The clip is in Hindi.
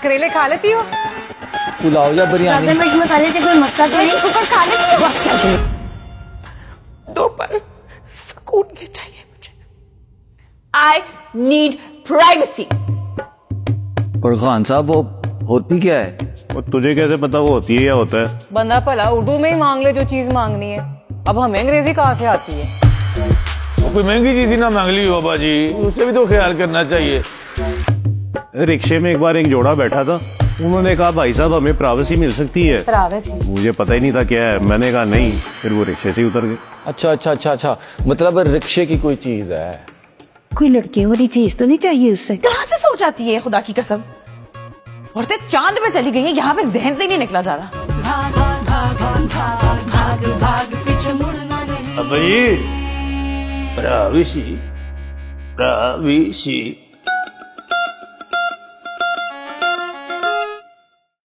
करेले खा लेती हो? पुलाव या बिरयानी? ज्यादा मिर्च मसाले से कोई मसला तो नहीं? ऊपर खा लेती हो? दोपहर सुकून के चाहिए मुझे। I need privacy. और खान साहब वो होती क्या है? और तुझे कैसे पता वो होती है या होता है? बंदा भला उर्दू में ही मांग ले जो चीज मांगनी है। अब हमें अंग्रेजी कहाँ से आती है? वो कोई महंगी चीज ही ना मांग ली हो बाबा जी, उसे भी तो ख्याल करना चाहिए। रिक्शे में एक बार एक जोड़ा बैठा था, उन्होंने कहा भाई साहब हमें प्राइवेसी मिल सकती है। प्राइवेसी? मुझे पता ही नहीं था क्या है, मैंने कहा नहीं, फिर वो रिक्शे से ही उतर गए। अच्छा, मतलब रिक्शे की कोई चीज है। कोई लड़कियों वाली चीज तो नहीं चाहिए उससे? कहाँ से सोच आती है खुदा की कसम। औरतें चांद पे चली गई हैं, यहाँ पे जहन से ही नहीं निकला जा रहा। अब भाई प्राइवेसी प्राइवेसी